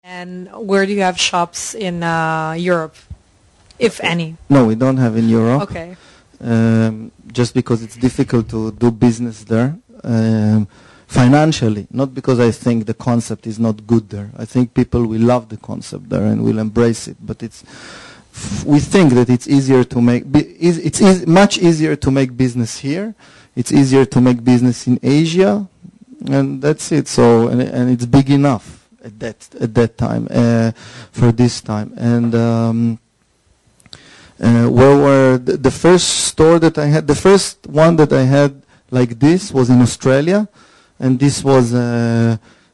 And where do you have shops in Europe, if any? No, we don't have in Europe. Okay. Just because it's difficult to do business there. Financially, not because I think the concept is not good there. I think people will love the concept there and will embrace it. But we think that it's easier to make. Much easier to make business here. It's easier to make business in Asia, and that's it. So and it's big enough at that time for this time. And where were the first store that I had? The first one that I had like this was in Australia. And this was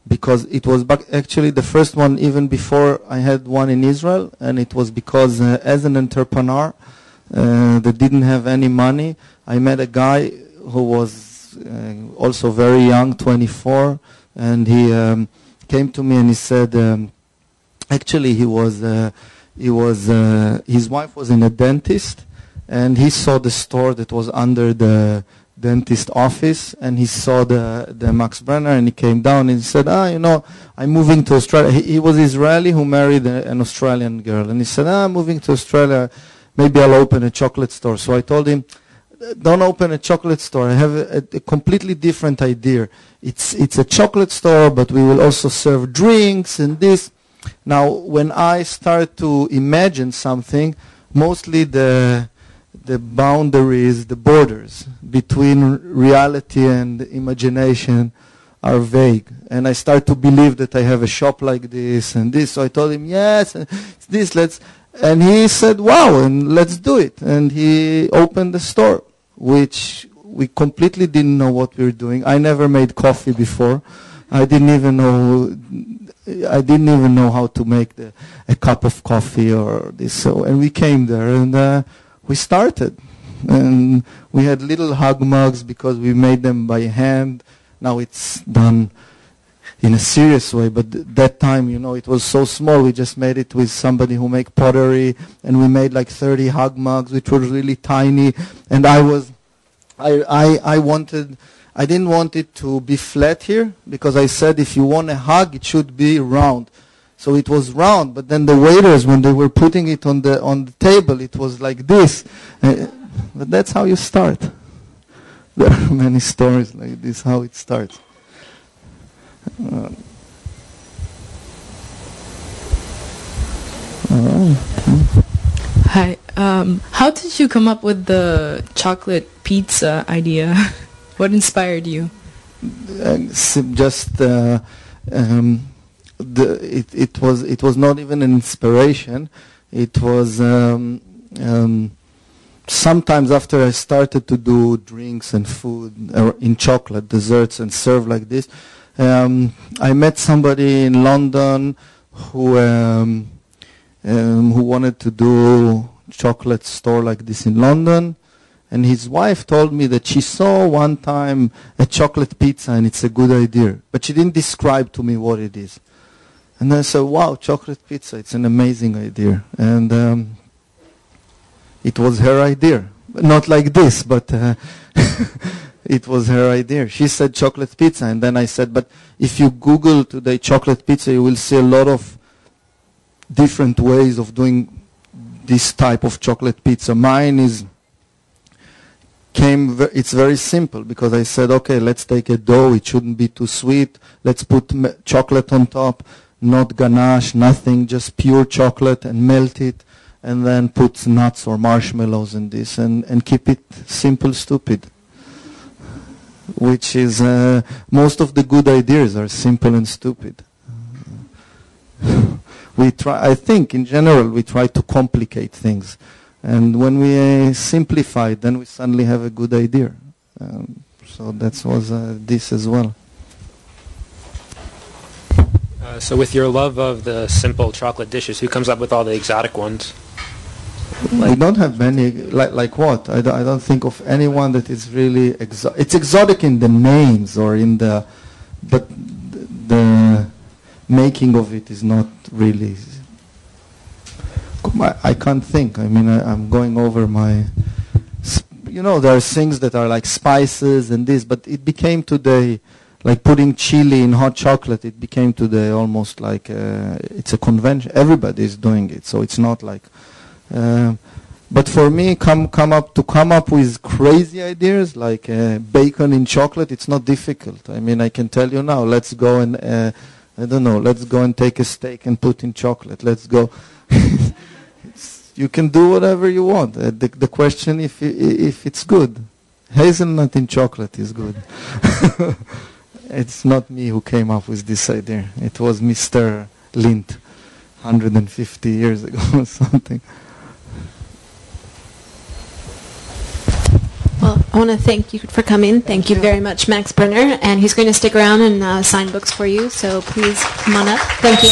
because it was actually the first one even before I had one in Israel. And it was because as an entrepreneur that didn't have any money, I met a guy who was also very young, 24. And he came to me and he said, actually his wife was in a dentist. And he saw the store that was under the dentist office, and he saw the Max Brenner, and he came down and he said, I'm moving to Australia. He was Israeli who married an Australian girl, and he said, I'm moving to Australia, maybe I'll open a chocolate store. So I told him, don't open a chocolate store. I have a completely different idea. It's a chocolate store, but we will also serve drinks and this. Now, when I start to imagine something, mostly the boundaries, the borders between reality and imagination are vague. And I start to believe that I have a shop like this and this. So I told him, yes, this, and he said, wow, and let's do it. And he opened the store, which we completely didn't know what we were doing. I never made coffee before. I didn't even know how to make a cup of coffee or this. So, and we came there and we started, and we had little hug mugs because we made them by hand. Now it's done in a serious way, but that time, it was so small. We just made it with somebody who make pottery, and we made like 30 hug mugs, which were really tiny. And I didn't want it to be flat here, because I said if you want a hug, it should be round. So it was round, but then the waiters, when they were putting it on the table, it was like this. But that's how you start. There are many stories like this, how it starts. Hi. How did you come up with the chocolate pizza idea? What inspired you? It was not even an inspiration. It was sometimes after I started to do drinks and food in chocolate, desserts, and serve like this, I met somebody in London who wanted to do chocolate store like this in London. And his wife told me that she saw one time a chocolate pizza and it's a good idea. But she didn't describe to me what it is. And I said, wow, chocolate pizza, it's an amazing idea. And it was her idea. Not like this, but it was her idea. She said chocolate pizza, and then I said, but if you Google today chocolate pizza, you will see a lot of different ways of doing this type of chocolate pizza. Mine it's very simple, because I said, okay, let's take a dough, it shouldn't be too sweet, let's put chocolate on top, not ganache, nothing, just pure chocolate, and melt it, and then put nuts or marshmallows in this, and keep it simple, stupid. Which is, most of the good ideas are simple and stupid. I think in general we try to complicate things. And when we simplify it, then we suddenly have a good idea. So that was this as well. So with your love of the simple chocolate dishes, who comes up with all the exotic ones? I don't have many, like what? I don't think of anyone that is really exotic. It's exotic in the names or in the, but the making of it is not really. I can't think. I mean, I'm going over my, there are things that are like spices and this, but it became today like putting chili in hot chocolate. It became today almost like it's a convention. Everybody is doing it, so it's not like. But for me, come up with crazy ideas like bacon in chocolate. It's not difficult. I mean, I can tell you now. Let's go and I don't know. Let's go and take a steak and put in chocolate. Let's go. You can do whatever you want. The question if it's good. Hazelnut in chocolate is good. It's not me who came up with this idea. It was Mr. Lindt 150 years ago or something. Well, I want to thank you for coming. Thank you very much, Max Brenner. And he's going to stick around and sign books for you. So please come on up. Thank you.